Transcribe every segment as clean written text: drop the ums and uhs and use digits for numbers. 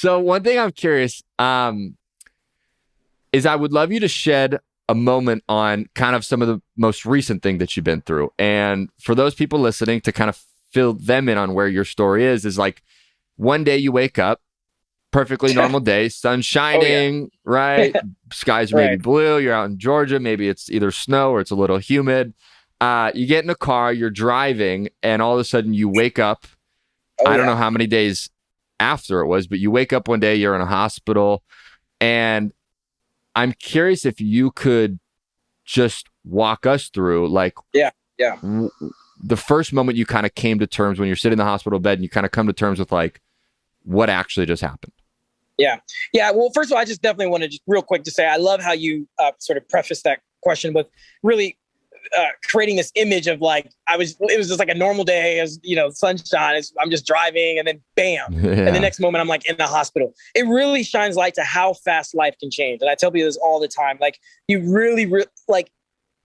So one thing I'm curious, is I would love you to shed a moment on kind of some of the most recent thing that you've been through. And for those people listening, to kind of fill them in on where your story is like one day you wake up, perfectly normal day, sun shining, right? Skies are maybe blue. You're out in Georgia. Maybe it's either snow or it's a little humid. You get in a car, you're driving, and all of a sudden you wake up. I don't know how many days after it was, but you wake up one day, you're in a hospital. And I'm curious if you could just walk us through, like, the first moment you kind of came to terms when you're sitting in the hospital bed and you kind of come to terms with, like, what actually just happened. Yeah. Well, first of all, I just definitely want to just real quick to say, I love how you sort of preface that question with really creating this image of like, it was just like a normal day, as sunshine, I'm just driving, and then bam. And the next moment I'm like in the hospital. It really shines light to how fast life can change. And I tell people this all the time. Like, you really like,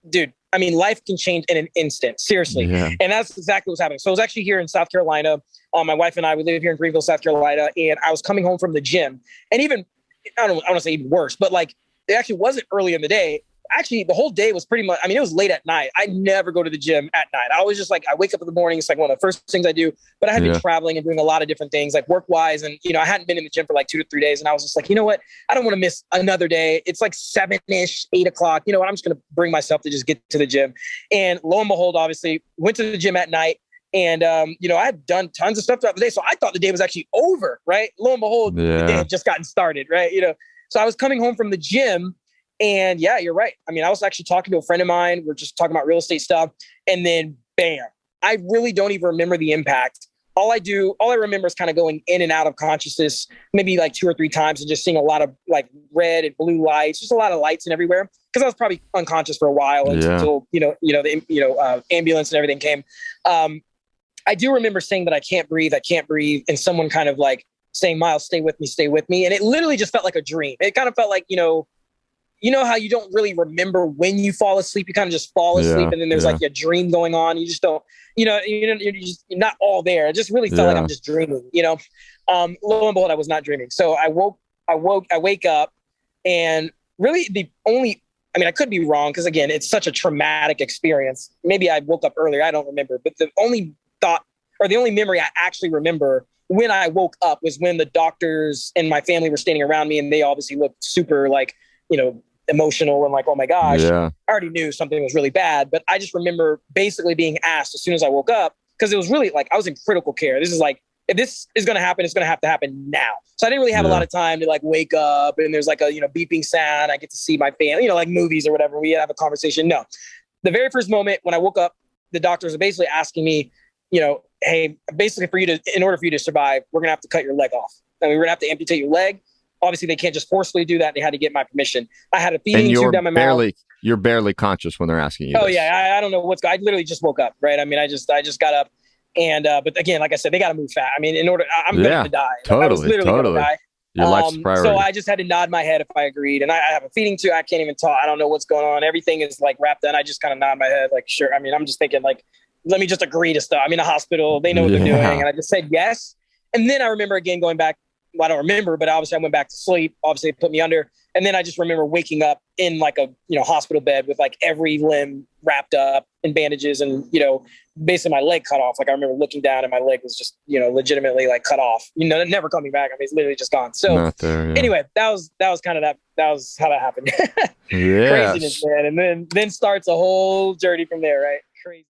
dude, I mean, life can change in an instant, seriously. Yeah. And that's exactly what's happening. So I was actually here in South Carolina. My wife and I, we live here in Greenville, South Carolina. And I was coming home from the gym. And even, I don't want to say even worse, but like, it actually wasn't early in the day. Actually, the whole day was pretty much, I mean, it was late at night. I never go to the gym at night. I always just like, I wake up in the morning. It's like one of the first things I do. But I had been traveling and doing a lot of different things, like work-wise. And, I hadn't been in the gym for like 2 to 3 days. And I was just like, you know what? I don't want to miss another day. It's like 7-ish, 8 o'clock. You know what? I'm just going to bring myself to just get to the gym. And lo and behold, obviously, went to the gym at night. And, I had done tons of stuff throughout the day. So I thought the day was actually over, right? Lo and behold, the day had just gotten started, right? So I was coming home from the gym. And yeah, you're right. I mean, I was actually talking to a friend of mine. We're just talking about real estate stuff. And then bam, I really don't even remember the impact. All I remember is kind of going in and out of consciousness, maybe like 2 or 3 times, and just seeing a lot of like red and blue lights, just a lot of lights and everywhere. Cause I was probably unconscious for a while until, the ambulance and everything came. I do remember saying that I can't breathe. And someone kind of like saying, Myles, stay with me. And it literally just felt like a dream. It kind of felt like, how you don't really remember when you fall asleep, you kind of just fall asleep, and then there's like a dream going on. You just don't, you're not all there. It just really felt like I'm just dreaming, Lo and behold, I was not dreaming. So I wake up, and really I could be wrong, because again, it's such a traumatic experience. Maybe I woke up earlier. I don't remember, but the only thought, or the only memory I actually remember when I woke up, was when the doctors and my family were standing around me, and they obviously looked super like, emotional and like, oh my gosh, I already knew something was really bad. But I just remember basically being asked as soon as I woke up, because it was really like, I was in critical care. This is like, if this is going to happen, it's going to have to happen now. So I didn't really have a lot of time to like wake up, and there's like a, beeping sound. I get to see my family, like movies or whatever. We have a conversation. No, the very first moment when I woke up, the doctors are basically asking me, hey, basically in order for you to survive, we're going to have to cut your leg off. And we're going to have to amputate your leg. Obviously, they can't just forcefully do that. They had to get my permission. I had a feeding tube down my mouth. You're barely conscious when they're asking you. Oh this. Yeah, I don't know I literally just woke up, right? I mean, I just got up, and but again, like I said, they got to move fast. I mean, I'm going to die. Totally, I was literally going to die. Your life's priority. So I just had to nod my head if I agreed, and I have a feeding tube. I can't even talk. I don't know what's going on. Everything is like wrapped in. I just kind of nod my head, like sure. I mean, I'm just thinking like, let me just agree to stuff. I'm in a hospital. They know what they're doing, and I just said yes. And then I remember again going back. Well, I don't remember, but obviously I went back to sleep. Obviously, they put me under. And then I just remember waking up in like a, hospital bed with like every limb wrapped up in bandages and, basically my leg cut off. Like I remember looking down and my leg was just, legitimately like cut off, never coming back. I mean, it's literally just gone. So anyway, that was kind of that was how that happened. Craziness, man. And then starts a whole journey from there, right? Crazy.